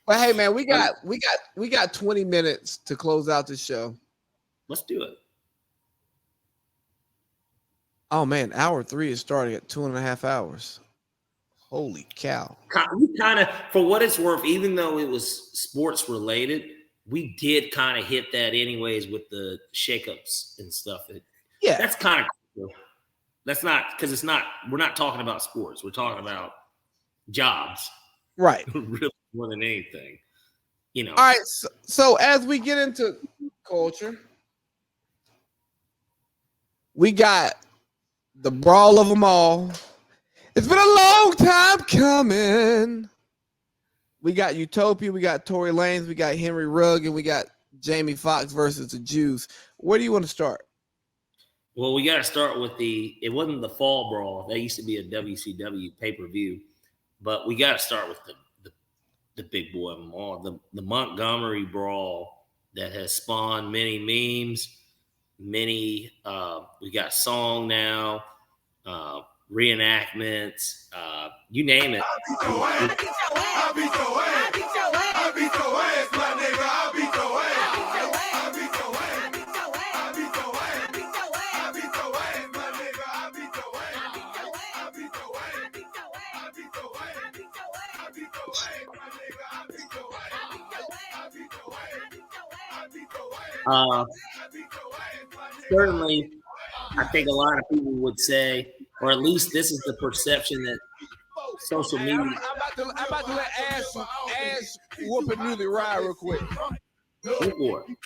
But hey, man, we got 20 minutes to close out the show. Let's do it. Oh man, hour 3 is starting at 2.5 hours. Holy cow! We kind of, for what it's worth, even though it was sports related, we did kind of hit that anyways with the shakeups and stuff. Yeah, that's kind of cool. That's not because it's not. We're not talking about sports. We're talking about jobs, right? Really, more than anything, you know. All right. So as we get into culture, we got the brawl of them all. It's been a long time coming. We got Utopia, we got Tory Lanez, we got Henry Rugg, and we got Jamie Foxx versus the Jews. Where do you want to start? Well, we got to start with it wasn't the fall brawl. That used to be a WCW pay-per-view. But we got to start with the big boy of them all, the Montgomery brawl that has spawned many memes, we got song now, reenactments, you name it. I'll beat your ass, my nigga. I'll beat your ass. Certainly, I think a lot of people would say, or at least this is the perception that social media. I'm about to let Ash whoop a newly ride real quick. Go for it.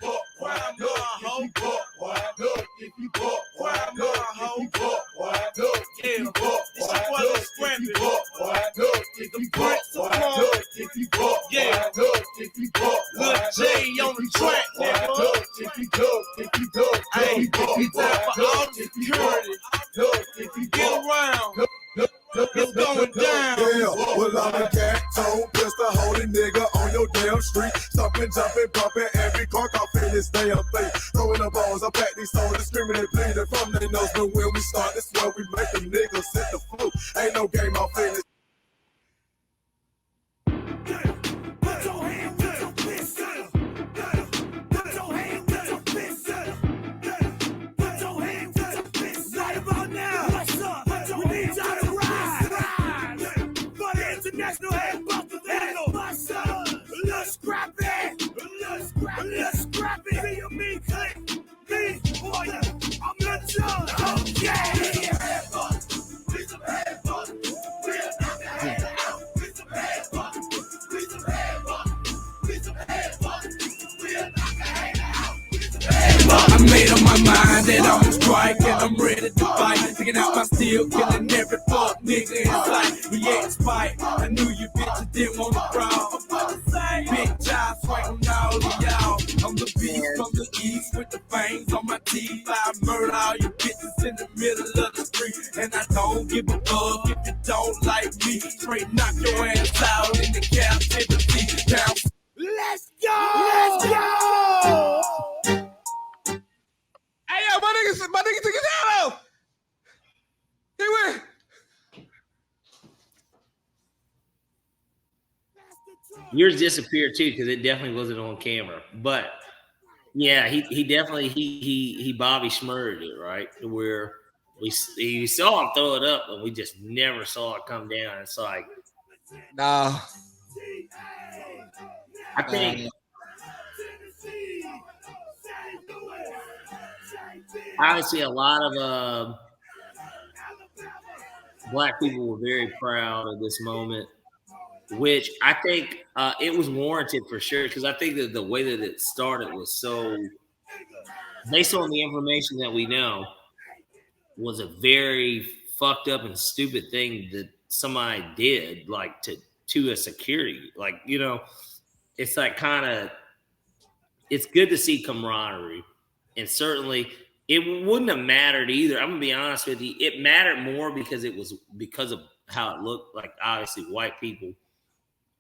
It's going down. Yeah, well, I'm a cat tone, pistol holding nigga on your damn street. Stomping, jumping, pumping, every car off in this damn thing. Throwing the balls, I pack these soldiers, screaming and bleeding from their nose. But when we start, this is where we make them niggas hit the floor. Ain't no game off in this. Let's scrap it. Be a me click. Me for ya. I'm the judge. Oh yeah. We some head fuck. We'll knock the head out. We some head fuck. We some head fuck. We some head fuck. We'll knock the head out. We some head fuck. I made up my mind that I'm strike and I'm ready to fight. Taking out my steel, killing every fuck nigga in sight. We ain't spite. I knew you bitches didn't want to crawl. Big job swinging all of y'all. I'm the beast from the east with the fangs on my teeth. I murder all you bitches in the middle of the street. And I don't give a fuck if you don't like me. Straight knock your ass out in the captivity. Down. Let's go! Let's go! Hey, yo, my niggas took it down. He went. Yours disappeared too because it definitely wasn't on camera. But yeah, he definitely he Bobby Schmurred it, right? Where we saw him throw it up, and we just never saw it come down. It's like, nah. I think obviously a lot of black people were very proud of this moment, which I think it was warranted for sure, because I think that the way that it started was so, based on the information that we know, was a very fucked up and stupid thing that somebody did, like to a security. Like, you know, it's like kind of, it's good to see camaraderie. And certainly it wouldn't have mattered either. I'm gonna be honest with you. It mattered more because it was because of how it looked, like obviously white people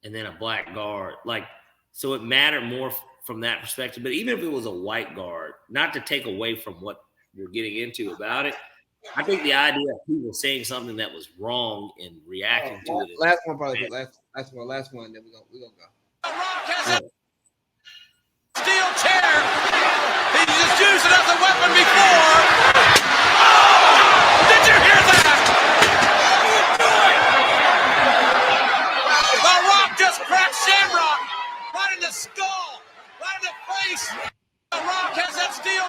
and then a black guard. Like, so it mattered more from that perspective. But even if it was a white guard, not to take away from what we're getting into about it, I think the idea of people saying something that was wrong and reacting to it. Last one, probably. Last one. Then we're gonna go. Rock has a steel chair. He just used it as a weapon before. Oh! Did you hear that? The Rock just cracked Shamrock right in the skull, right in the face. The Rock has that steel.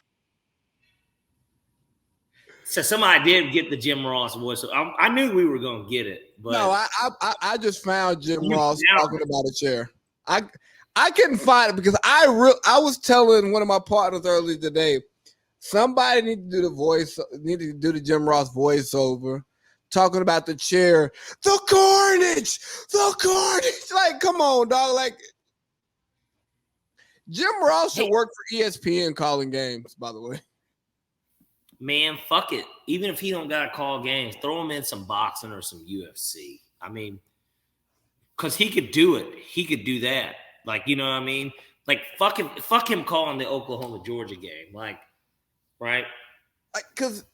So somebody did get the Jim Ross voice. So I knew we were gonna get it, but No, I just found Jim Ross talking about a chair. I couldn't find it because I was telling one of my partners earlier today, somebody need to do the Jim Ross voiceover, talking about the chair, the carnage. Like, come on, dog. Like, Jim Ross should work for ESPN calling games, by the way. man, fuck it. Even if he don't gotta call games, throw him in some boxing or some UFC. I mean, because he could do it. He could do that. Like, you know what I mean? Like, fuck him calling the Oklahoma-Georgia game. Like, right? Because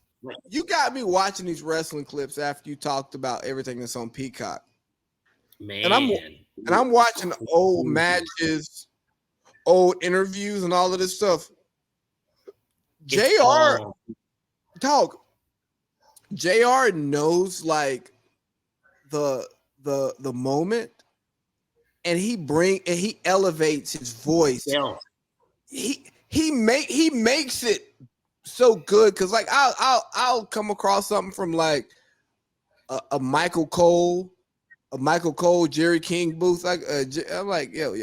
you got me watching these wrestling clips after you talked about everything that's on Peacock. Man. And I'm watching old matches, old interviews, and all of this stuff. JR knows like the moment, and he elevates his voice. Yeah. He makes it so good because like I'll come across something from like a Michael Cole, Jerry King booth. Like I'm like yo,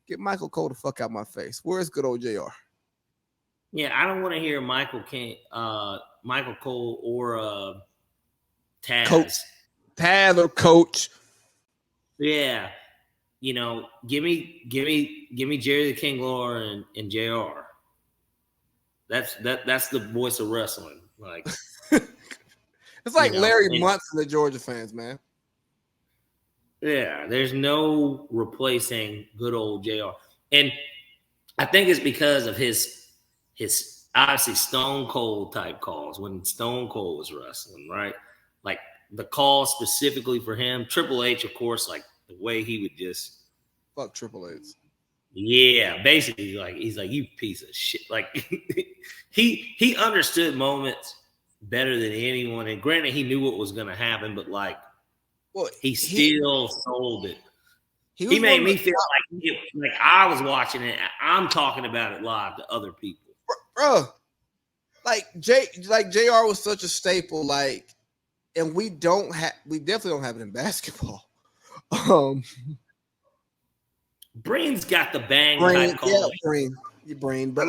get Michael Cole the fuck out my face. Where's good old JR? Yeah, I don't want to hear Michael Cole or Taz. Taz or Coach. Yeah, you know, give me Jerry the King Lawler and JR. That's the voice of wrestling. Like it's like Larry Munson, the Georgia fans, man. Yeah, there's no replacing good old JR, and I think it's because of his obviously Stone Cold type calls when Stone Cold was wrestling, right? Like the call specifically for him. Triple H, of course, like the way he would just fuck Triple H. Yeah, basically, like he's like, you piece of shit. Like he understood moments better than anyone. And granted, he knew what was going to happen, but like, he still sold it. He made me feel like I was watching it. I'm talking about it live to other people. Bro, like JR was such a staple, like, and we definitely don't have it in basketball. Breen's got the bang. Breen. But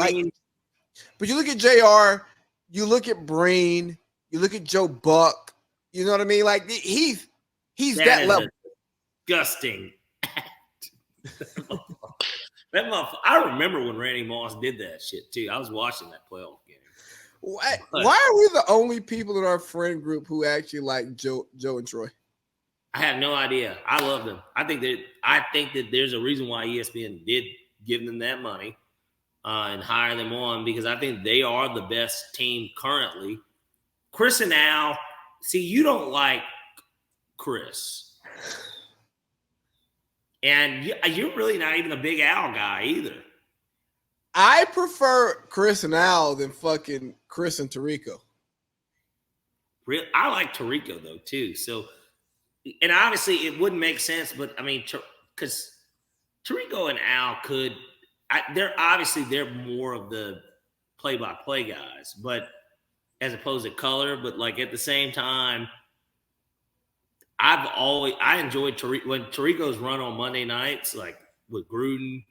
but you look at JR, you look at Breen, you look at Joe Buck. You know what I mean? Like he's that level. Disgusting. That motherfucker. I remember when Randy Moss did that shit too. I was watching that playoff game. Why are we the only people in our friend group who actually like Joe and Troy? I have no idea. I love them. I think that there's a reason why ESPN did give them that money and hire them on, because I think they are the best team currently. Chris and Al, see, you don't like Chris. And you're really not even a big Al guy either. I prefer Chris and Al than fucking Chris and Tarico. I like Tarico though too. So, and obviously it wouldn't make sense, but I mean, because Tarico and Al they're more of the play-by-play guys, but as opposed to color. But like at the same time, I enjoyed when Tarico's run on Monday nights, like with Gruden.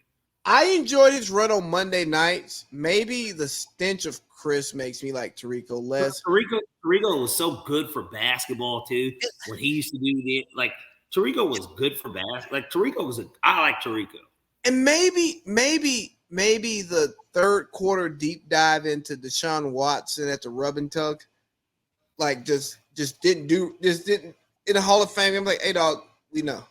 I enjoyed his run on Monday nights. Maybe the stench of Chris makes me like Tarico less. Tarico was so good for basketball too. When he used to do Tarico was good for basketball. Like I like Tarico. And maybe the third quarter deep dive into Deshaun Watson at the rub and tug, like just didn't in the Hall of Fame. I'm like, hey dog, we know.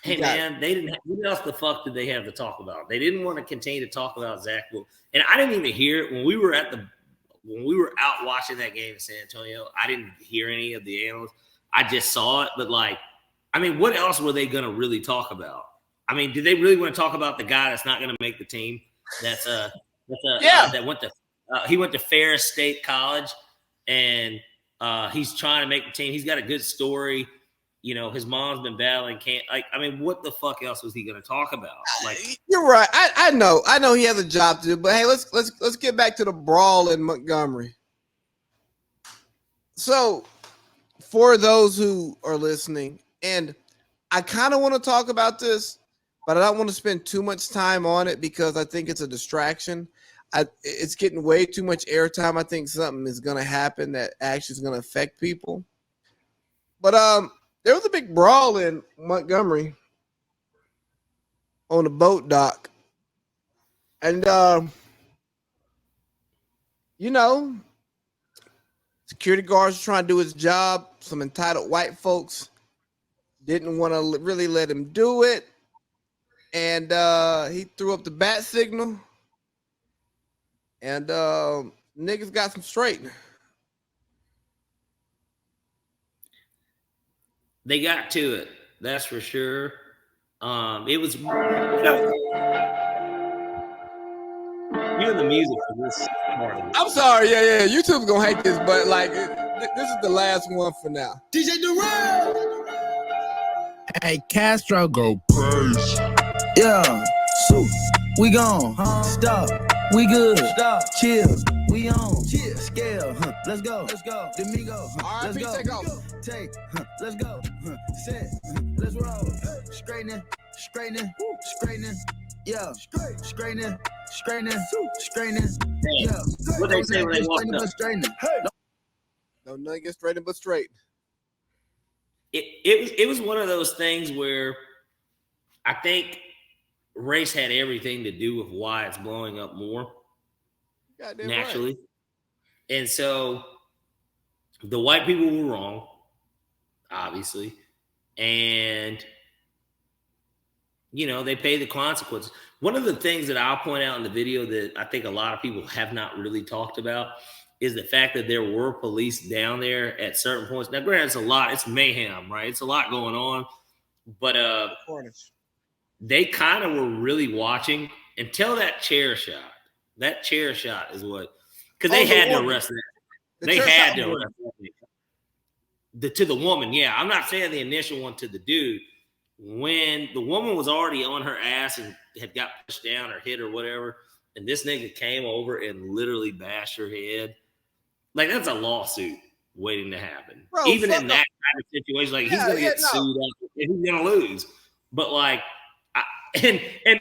Hey man, they didn't. What else the fuck did they have to talk about? They didn't want to continue to talk about Zach Wilson, and I didn't even hear it when we were out watching that game in San Antonio. I didn't hear any of the analysts. I just saw it, but like, I mean, what else were they gonna really talk about? I mean, do they really want to talk about the guy that's not going to make the team? That went to he went to Ferris State College, and he's trying to make the team. He's got a good story. You know, his mom's been battling cancer. Like, I mean, what the fuck else was he going to talk about? Like, you're right. I know he has a job to do, but hey, let's get back to the brawl in Montgomery. So, for those who are listening, and I kind of want to talk about this, but I don't want to spend too much time on it because I think it's a distraction. It's getting way too much airtime. I think something is going to happen that actually is going to affect people. But there was a big brawl in Montgomery on the boat dock. And, you know, security guards were trying to do his job. Some entitled white folks didn't want to really let him do it. And he threw up the bat signal. And niggas got some straightening. they got to it. That's for sure. It was, you and the music for this part of it. I'm sorry, yeah. YouTube's gonna hate this, but like, this is the last one for now. DJ Durant. Hey, Castro go praise. Yeah, so we gone. Stop. We good. Stop. Chill. We on. Chill. Scale. Let's go. Domingo. Let's go. Take off. Take. Let's go. Set. Let's roll. Straightening. Yeah. Straightening. Yeah. What they say when they walk up? No, nothing gets straightened but straight. It was one of those things where I think race had everything to do with why it's blowing up more Goddamn naturally. Right. And so the white people were wrong, obviously. And, you know, they pay the consequences. One of the things that I'll point out in the video that I think a lot of people have not really talked about is the fact that there were police down there at certain points. Now, granted, it's a lot. It's mayhem, right? It's a lot going on. But they kind of were really watching until that chair shot. That chair shot is what – because they had to arrest that. They had to arrest that. To the woman, yeah. I'm not saying the initial one to the dude. When the woman was already on her ass and had got pushed down or hit or whatever, and this nigga came over and literally bashed her head, like, that's a lawsuit waiting to happen. Bro, even in that kind of situation, like, he's going to get sued up and he's going to lose. But, like, and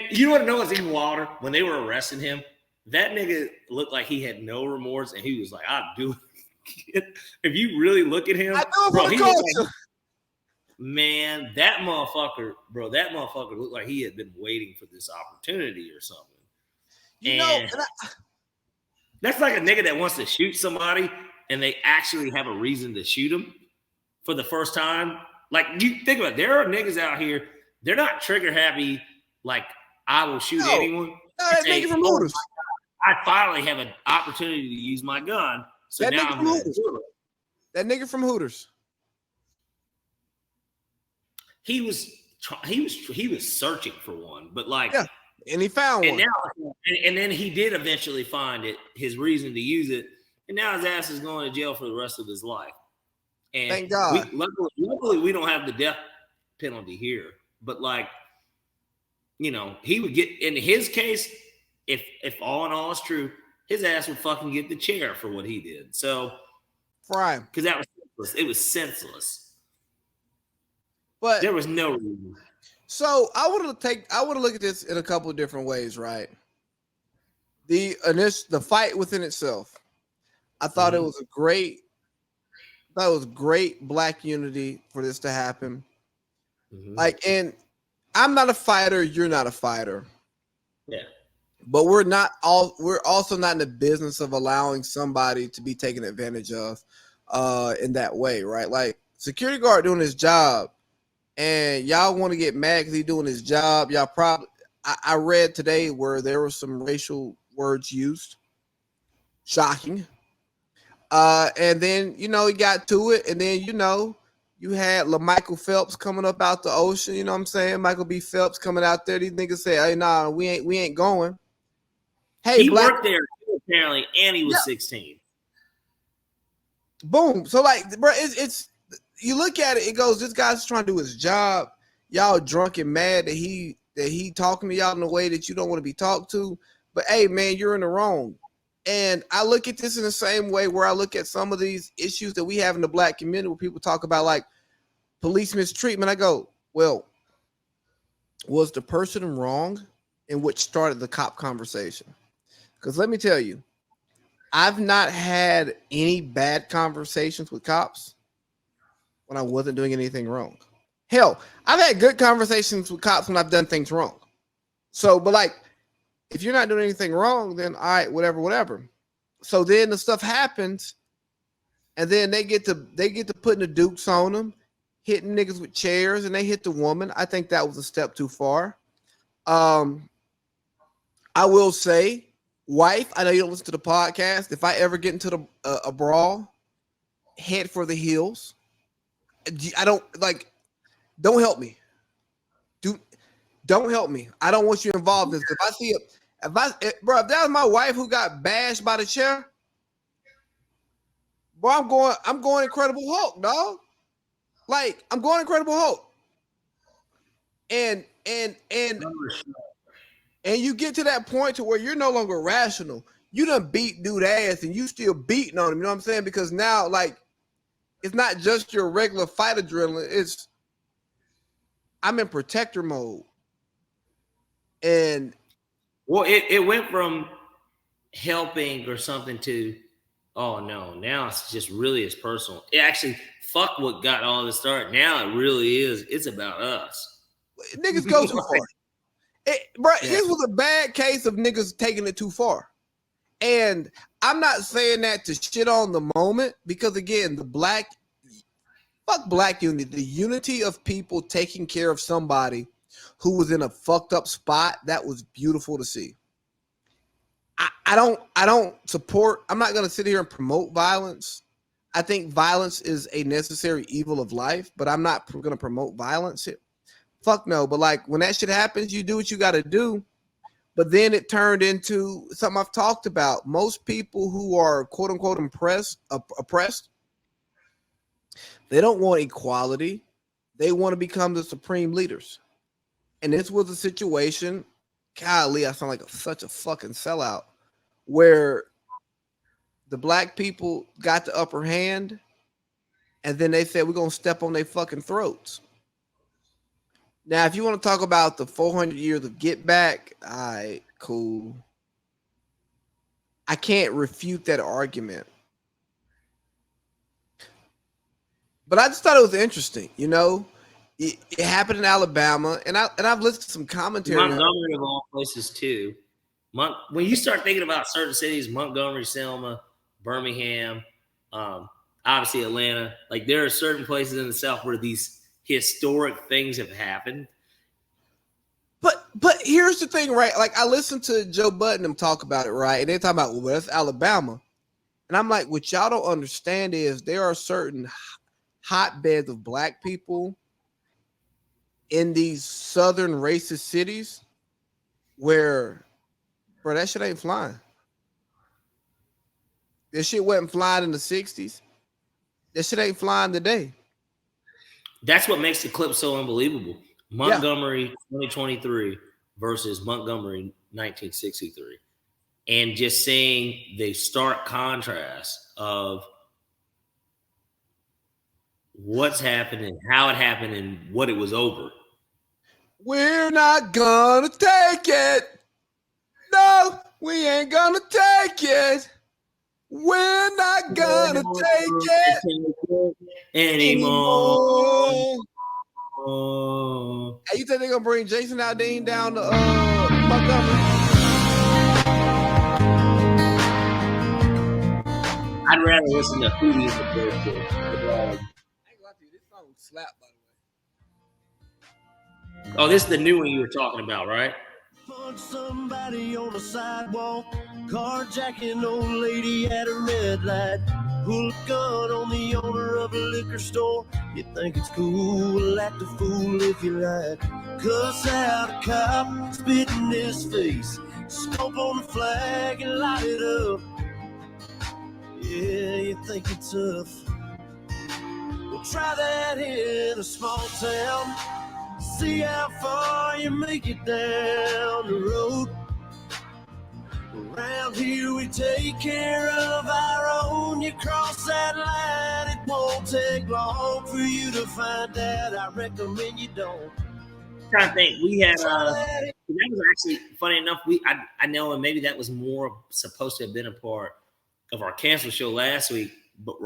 you want to know what's even wilder? When they were arresting him, that nigga looked like he had no remorse, and he was like, I'll do it. If you really look at him, bro, he looked like, man, that motherfucker looked like he had been waiting for this opportunity or something. That's like a nigga that wants to shoot somebody and they actually have a reason to shoot him for the first time. Like, you think about it, there are niggas out here, they're not trigger happy, like, I will shoot anyone. No, that nigga from Hooters. I finally have an opportunity to use my gun. So that now nigga I'm from Hooters. That nigga from Hooters. He was searching for one, but like, yeah, and he found one. Now, and then he did eventually find it, his reason to use it, and now his ass is going to jail for the rest of his life. And thank God. Luckily, we don't have the death penalty here, but like, you know, he would get, in his case, if all in all is true, his ass would fucking get the chair for what he did. So, prime, because that was senseless. It was senseless. But there was no reason. So I want to look at this in a couple of different ways, right? The fight within itself, I thought it was great black unity for this to happen. Mm-hmm. Like, and I'm not a fighter, you're not a fighter. Yeah. But we're also not in the business of allowing somebody to be taken advantage of in that way, right? Like, security guard doing his job, and y'all want to get mad because he's doing his job. Y'all probably I read today where there were some racial words used. Shocking. And then, you know, he got to it, and then, you know, You had LaMichael Phelps coming up out the ocean. You know what I'm saying? Michael B. Phelps coming out there. These niggas say, "Hey, nah, we ain't going." Hey, he black worked there apparently, and he was 16. Boom. So like, bro, it's you look at it, it goes, this guy's trying to do his job. Y'all drunk and mad that he talking to y'all in a way that you don't want to be talked to. But hey, man, you're in the wrong. And I look at this in the same way where I look at some of these issues that we have in the black community where people talk about like police mistreatment. I go, well, was the person wrong in which started the cop conversation? Because let me tell you, I've not had any bad conversations with cops when I wasn't doing anything wrong. Hell, I've had good conversations with cops when I've done things wrong. So, but like, if you're not doing anything wrong, then all right, whatever. So then the stuff happens, and then they get to putting the dukes on them, hitting niggas with chairs, and they hit the woman. I think that was a step too far. I will say, wife, I know you don't listen to the podcast. If I ever get into a brawl, head for the hills. I don't like. Don't help me. Don't help me. I don't want you involved in this. If I see it. If that was my wife who got bashed by the chair, bro, I'm going Incredible Hulk, dog. Like, I'm going Incredible Hulk. And you get to that point to where you're no longer rational. You done beat dude ass and you still beating on him, you know what I'm saying? Because now, like, it's not just your regular fight adrenaline, it's I'm in protector mode. And well, it went from helping or something to, oh no, now it's just really as personal. It actually, fuck what got all this started. Now it really is. It's about us. Niggas go too far. This was a bad case of niggas taking it too far. And I'm not saying that to shit on the moment, because again, fuck black unity, the unity of people taking care of somebody who was in a fucked up spot, that was beautiful to see. I don't support, I'm not going to sit here and promote violence. I think violence is a necessary evil of life, but I'm not going to promote violence. Fuck no. But like when that shit happens, you do what you got to do. But then it turned into something I've talked about. Most people who are quote unquote oppressed, they don't want equality. They want to become the supreme leaders. And this was a situation, golly, I sound like such a fucking sellout, where the black people got the upper hand, and then they said, we're going to step on their fucking throats. Now, if you want to talk about the 400 years of get back, all right, cool. I can't refute that argument. But I just thought it was interesting, you know? It happened in Alabama, and I've listened to some commentary. Montgomery of all places too. When you start thinking about certain cities, Montgomery, Selma, Birmingham, obviously Atlanta, like there are certain places in the South where these historic things have happened. But here's the thing, right? Like I listened to Joe Budden talk about it, right? And they're talking about, well, that's Alabama. And I'm like, what y'all don't understand is there are certain hotbeds of black people in these southern racist cities where, bro, that shit ain't flying. This shit wasn't flying in the 60s. That shit ain't flying today. That's what makes the clip so unbelievable. Montgomery 2023 versus Montgomery 1963. And just seeing the stark contrast of what's happening, how it happened, and what it was over. We're not gonna take it. No, we ain't gonna take it. We're not gonna take it anymore. Hey, you think they're gonna bring Jason Aldean down to Montgomery? I'd rather listen to Hootie as a bird. This song slap, by the way. Oh, this is the new one you were talking about, right? Punch somebody on the sidewalk, carjacking old lady at a red light. Pull a gun on the owner of a liquor store. You think it's cool, act a fool if you like. Cuss out a cop, spit in his face, stomp on the flag and light it up. Yeah, you think you're tough. Well, try that in a small town. See how far you make it down the road. Around here we take care of our own. You cross that line, it won't take long for you to find out. I recommend you don't. I'm trying to think. We had that was actually funny enough. I know, and maybe that was more supposed to have been a part of our cancel show last week, but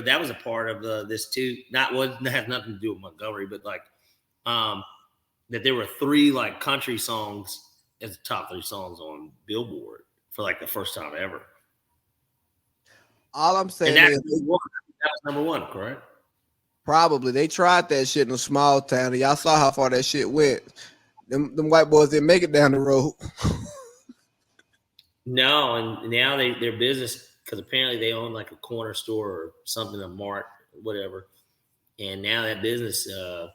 that was a part of this too. That has nothing to do with Montgomery, but like that there were 3 like country songs as the top 3 songs on Billboard for like the first time ever. All I'm saying that is was number 1, correct? Probably. They tried that shit in a small town, and y'all saw how far that shit went. Them white boys didn't make it down the road. No, and now their business, because apparently they own like a corner store or something, a mart, whatever. And now that business, I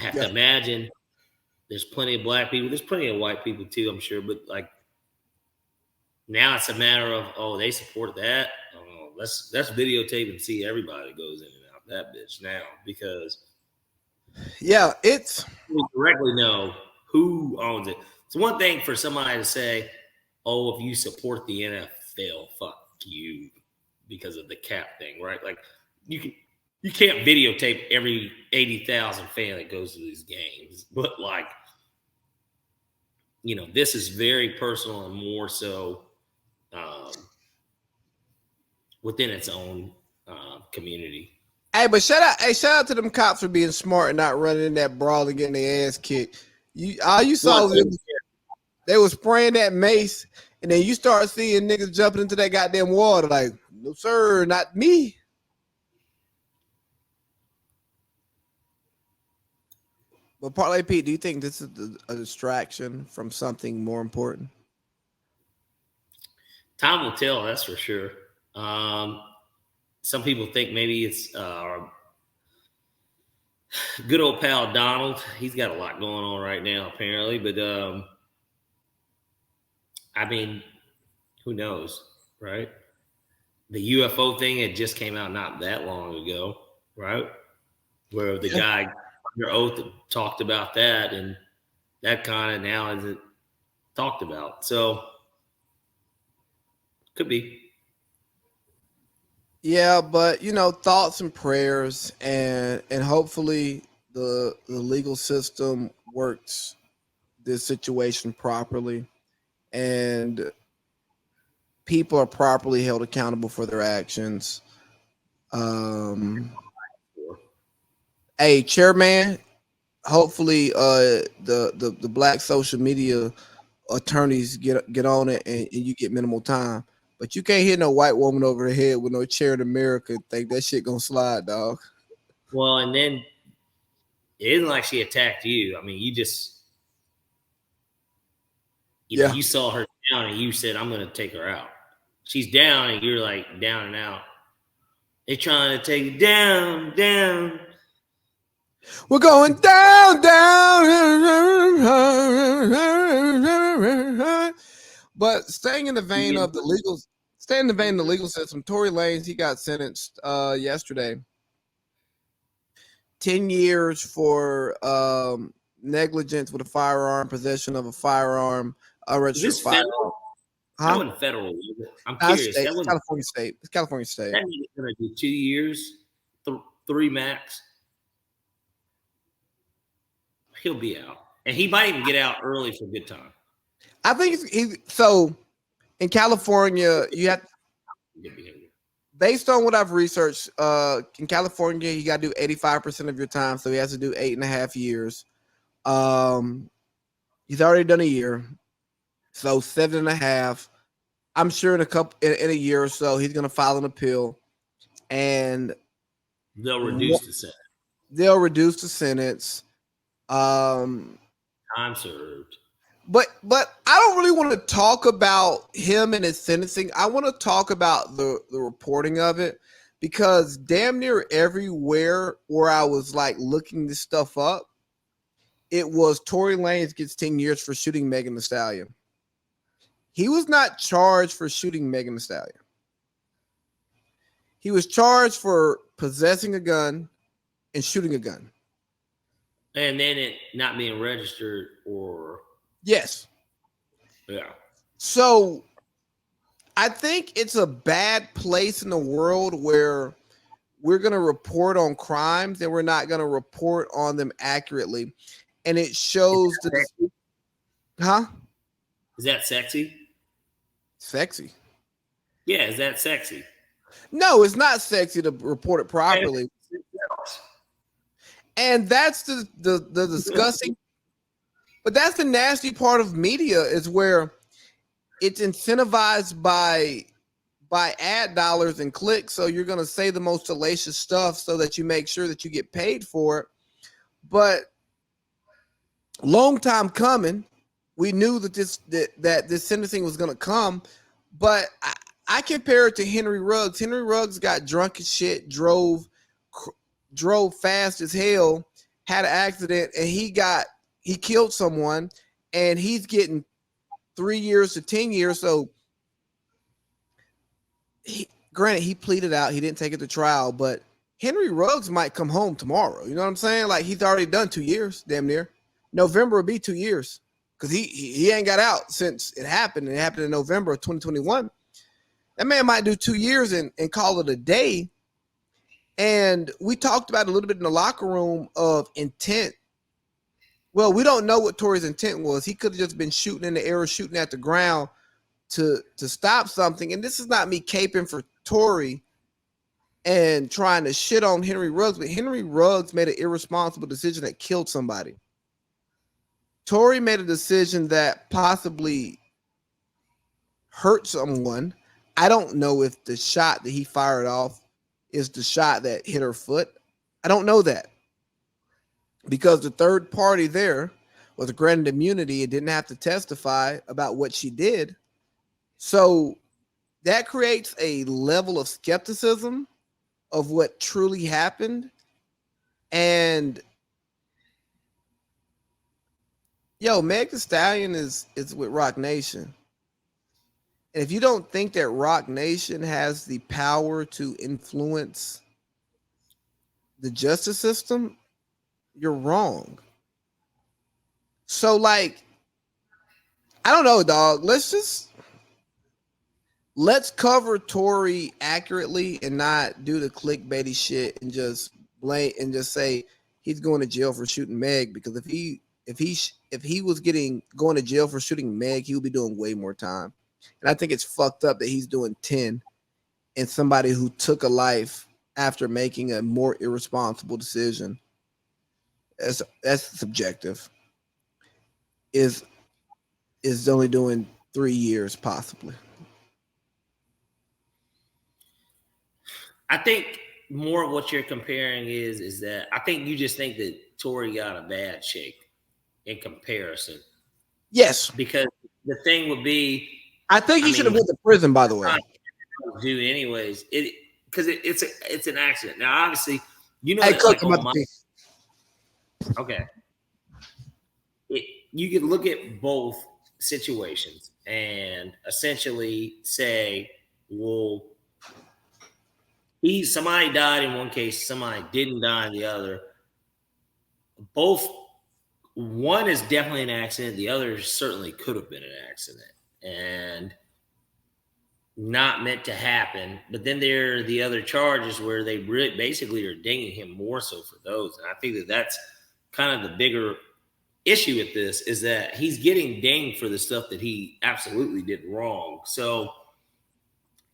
have to imagine there's plenty of black people. There's plenty of white people too, I'm sure. But like now it's a matter of, they support that. Oh, let's videotape and see everybody that goes in and out that bitch now, because we directly know who owns it. It's one thing for somebody to say, if you support the NFL, fuck you, because of the cap thing, right? Like you can't videotape every 80,000 fan that goes to these games, but like, this is very personal and more so within its own community. Hey, but shout out to them cops for being smart and not running in that brawl and getting their ass kicked. All you saw was they were spraying that mace, and then you start seeing niggas jumping into that goddamn water like, no sir, not me. But Parlay Pete, do you think this is a distraction from something more important? Time will tell, that's for sure. Some people think maybe it's our good old pal Donald. He's got a lot going on right now, apparently. But, I mean, who knows, right? The UFO thing had just came out not that long ago, right? Where the guy under oath talked about that, and that kind of now isn't talked about. So, could be. Yeah, but thoughts and prayers, and hopefully the legal system works this situation properly, and people are properly held accountable for their actions. Hey, chairman, hopefully the black social media attorneys get on it, and you get minimal time. But you can't hit no white woman over the head with no chair in America and think that shit gonna slide, dog. Well, and then it isn't like she attacked you. I mean, you just, you saw her down and you said, I'm going to take her out. She's down and you're like down and out. They trying to take you down, down. We're going down, down. But staying in the vein of the legal system, Tory Lanez, he got sentenced yesterday. 10 years for negligence with a firearm, possession of a firearm, unregistered firearm. That wasn't federal. I'm curious. State. It's California State. It's California State. That means it's going to do 2 years, 3 max. He'll be out. And he might even get out early for good time. I think so in California, you have, based on what I've researched, in California, you got to do 85% of your time. So he has to do 8.5 years. He's already done a year. So 7.5. I'm sure in a year or so, he's going to file an appeal, and they'll reduce the sentence. They'll reduce the sentence. Time served. But I don't really want to talk about him and his sentencing. I want to talk about the reporting of it, because damn near everywhere where I was like looking this stuff up, it was Tory Lanez gets 10 years for shooting Megan Thee Stallion. He was not charged for shooting Megan Thee Stallion. He was charged for possessing a gun and shooting a gun. And then it not being registered or... Yes. Yeah. So I think it's a bad place in the world where we're going to report on crimes and we're not going to report on them accurately. And it shows that... Huh? Is that sexy? Sexy. Yeah, is that sexy? No, it's not sexy to report it properly. And that's the disgusting, but that's the nasty part of media, is where it's incentivized by ad dollars and clicks. So you're going to say the most salacious stuff so that you make sure that you get paid for it. But long time coming, we knew that this sentencing was going to come. But I compare it to Henry Ruggs. Henry Ruggs got drunk as shit, drove fast as hell, had an accident, and he killed someone, and he's getting 3 years to 10 years. So granted, he pleaded out, he didn't take it to trial, but Henry Ruggs might come home tomorrow. You know what I'm saying? Like, he's already done 2 years, damn near. November will be 2 years, because he ain't got out since it happened. It happened in November of 2021. That man might do 2 years and call it a day. And we talked about a little bit in the locker room of intent. Well, we don't know what Tory's intent was. He could have just been shooting in the air or shooting at the ground to stop something. And this is not me caping for Tory and trying to shit on Henry Ruggs, but Henry Ruggs made an irresponsible decision that killed somebody. Tory made a decision that possibly hurt someone. I don't know if the shot that he fired off is the shot that hit her foot. I don't know that, because the third party there was granted immunity and didn't have to testify about what she did. So that creates a level of skepticism of what truly happened. And Meg Thee Stallion is with Rock Nation. And if you don't think that Rock Nation has the power to influence the justice system, you're wrong. So, like, I don't know, dog. Let's cover Tory accurately and not do the clickbaity shit and just blame and just say he's going to jail for shooting Meg, because if he was going to jail for shooting Meg, he would be doing way more time. And I think it's fucked up that he's doing 10, and somebody who took a life after making a more irresponsible decision, that's subjective, is only doing 3 years possibly. I think more of what you're comparing is that I think you just think that Tory got a bad shake in comparison. Yes. Because the thing would be, I think he should have went to prison, by the way. Do anyways. It's an accident. Now, obviously, you know, hey, like okay. You could look at both situations and essentially say, well, somebody died in one case, somebody didn't die in the other. Both, one is definitely an accident, the other certainly could have been an accident and not meant to happen. But then there are the other charges where they basically are dinging him more so for those. And I think that that's kind of the bigger issue with this, is that he's getting dinged for the stuff that he absolutely did wrong. So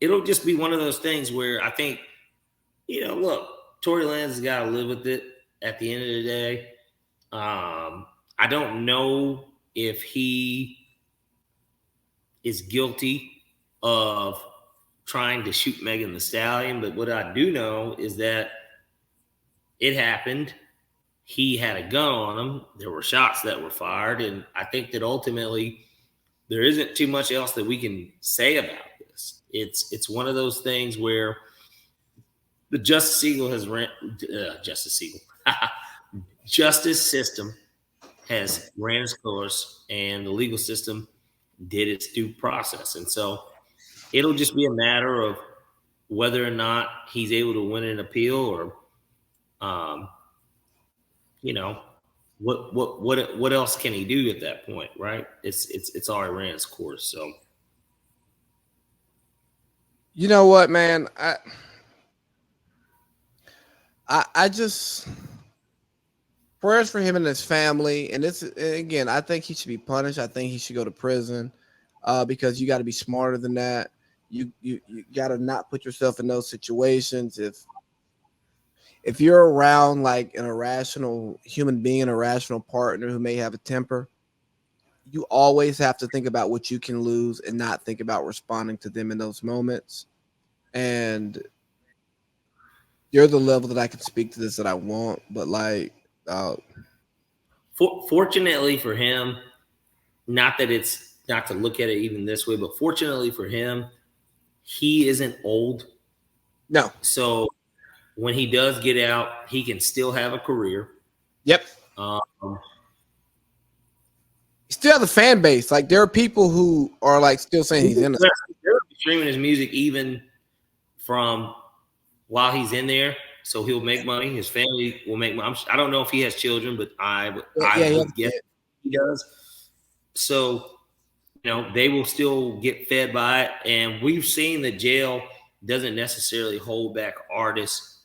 it'll just be one of those things where I think, you know, look, Tory Lanez has got to live with it at the end of the day. I don't know if he is guilty of trying to shoot Megan Thee Stallion, but what I do know is that it happened. he had a gun on him. There were shots that were fired. And I think that ultimately there isn't too much else that we can say about this. It's one of those things where the Justice system has ran its course, and the legal system did its due process. And so it'll just be a matter of whether or not he's able to win an appeal, or, what else can he do at that point, right? It's already ran its course. So, you know what, man, I just prayers for him and his family. And this, again, I think he should be punished. I think he should go to prison, because you got to be smarter than that. You got to not put yourself in those situations. If you're around like an irrational human being, an irrational partner who may have a temper, you always have to think about what you can lose and not think about responding to them in those moments. And you're the level that I can speak to this that I want, but like, fortunately for him, not that it's not to look at it even this way, but fortunately for him, he isn't old. No. So when he does get out, he can still have a career. Yep. He still has a fan base. Like, there are people who are like still saying he's innocent. They're streaming his music even from while he's in there, so he'll make money. His family will make money. I don't know if he has children, but I would guess he does. So, they will still get fed by it. And we've seen that jail doesn't necessarily hold back artists.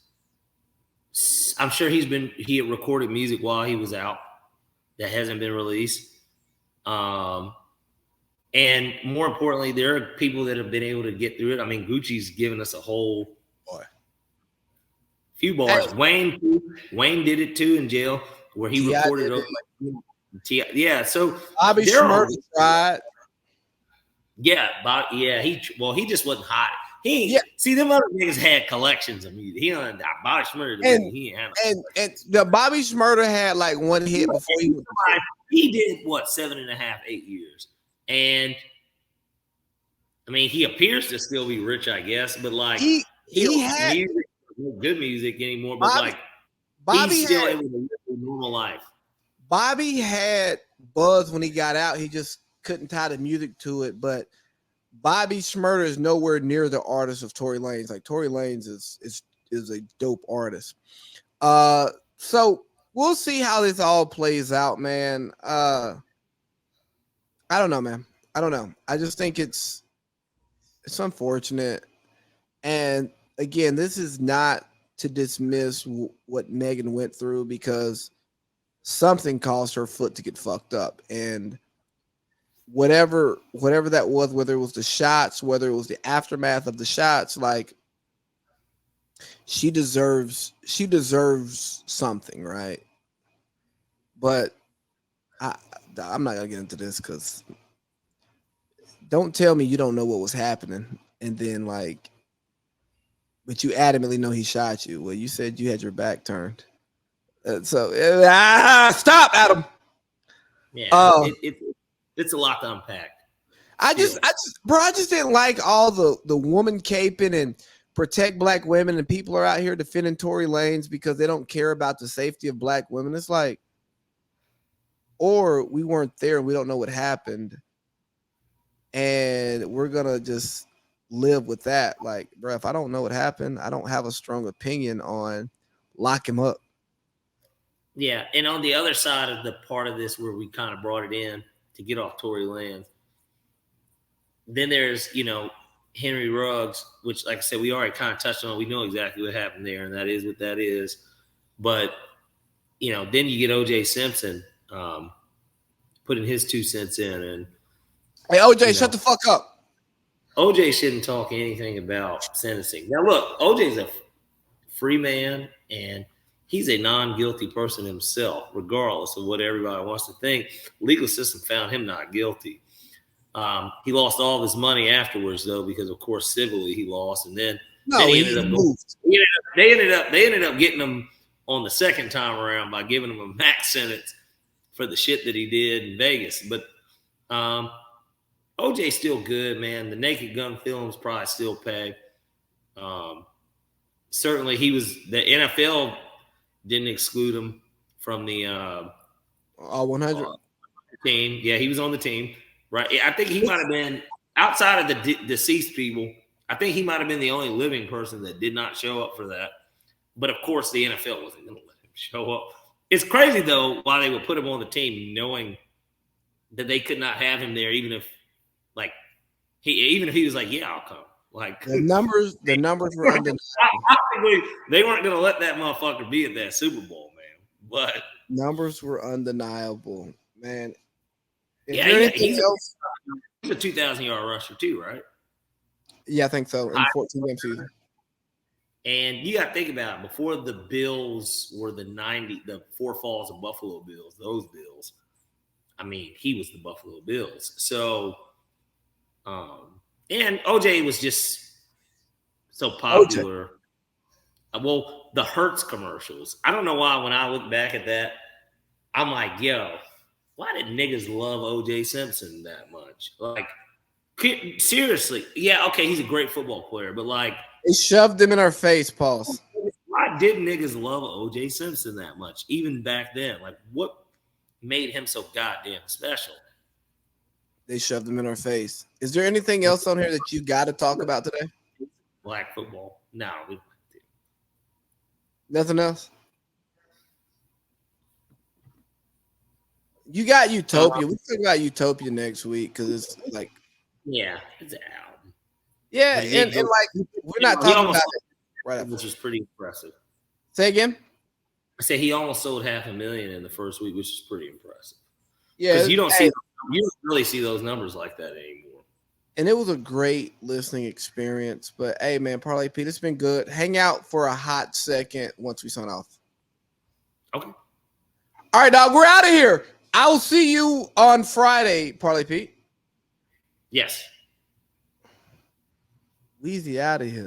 I'm sure he had recorded music while he was out that hasn't been released. And more importantly, there are people that have been able to get through it. I mean, Gucci's given us a whole few bars. Hey. Wayne did it too in jail, where he recorded over. Yeah, so Bobby Schmurda tried. Yeah, he just wasn't hot. See, them other niggas had collections of music. Bobby Schmurda, he ain't had and the Bobby Schmurda had like one hit before he did what 7.5, 8 years, and I mean he appears to still be rich, I guess, but like he had good music anymore, but he's still able to live a normal life. Bobby had buzz when he got out. He just couldn't tie the music to it, but Bobby Schmurda is nowhere near the artist of Tory Lanez. Like, Tory Lanez is a dope artist. So we'll see how this all plays out, man. I don't know, man. I don't know. I just think it's unfortunate. And again, this is not to dismiss what Megan went through, because something caused her foot to get fucked up. And whatever that was, whether it was the shots, whether it was the aftermath of the shots, like, she deserves something, right? But I'm not gonna get into this, because don't tell me you don't know what was happening, and then but you adamantly know he shot you. Well, you said you had your back turned. Stop, Adam. Yeah, it's a lot to unpack. I just didn't like all the woman caping and protect black women, and people are out here defending Tory Lanez because they don't care about the safety of black women. It's like, or we weren't there and we don't know what happened, and we're gonna just live with that. Like, bro, if I don't know what happened, I don't have a strong opinion on lock him up. Yeah, and on the other side of the part of this where we kind of brought it in to get off Tory Lanez, then there's, Henry Ruggs, which, like I said, we already kind of touched on. We know exactly what happened there, and that is what that is. But, then you get O.J. Simpson putting his 2 cents in. And hey, O.J., shut the fuck up. O.J. shouldn't talk anything about sentencing. Now, look, O.J.'s a free man, and he's a non-guilty person himself, regardless of what everybody wants to think. Legal system found him not guilty. He lost all of his money afterwards, though, because of course civilly he lost, and then he ended up getting him on the second time around by giving him a max sentence for the shit that he did in Vegas. But OJ's still good, man. The Naked Gun film's probably still pegged. Certainly, the NFL didn't exclude him from the all 100 team. Yeah, he was on the team, right? I think he might have been outside of the deceased people. I think he might have been the only living person that did not show up for that. But of course, the NFL wasn't going to let him show up. It's crazy though why they would put him on the team, knowing that they could not have him there, even if he was like, yeah, I'll come. Like the numbers were undeniable. They weren't going to let that motherfucker be at that Super Bowl, man. But numbers were undeniable, man. He's a 2,000-yard rusher too, right? Yeah, I think so. In 14-game season. And you got to think about it, before the Bills were the Four Falls of Buffalo Bills, those Bills. I mean, he was the Buffalo Bills. So, and OJ was just so popular. Well, the Hertz commercials. I don't know why when I look back at that, I'm like, yo, why did niggas love OJ Simpson that much? Like, seriously. Yeah, okay, he's a great football player, but like, they shoved him in our face, Pauls. Why did niggas love OJ Simpson that much, even back then? Like, what made him so goddamn special? They shoved him in our face. Is there anything else on here that you got to talk about today? Black football. No, we don't have to. Nothing else? You got Utopia. We'll talk about Utopia next week because it's like, yeah, it's an album. Yeah, and like we're not talking about it right after. Which was pretty impressive. Say again? I said he almost sold $500,000 in the first week, which is pretty impressive. Yeah, because you don't really see those numbers like that anymore. And it was a great listening experience. But hey, man, Parlay Pete, it's been good. Hang out for a hot second once we sign off. Okay. All right, dog. We're out of here. I will see you on Friday, Parlay Pete. Yes. Weezy out of here.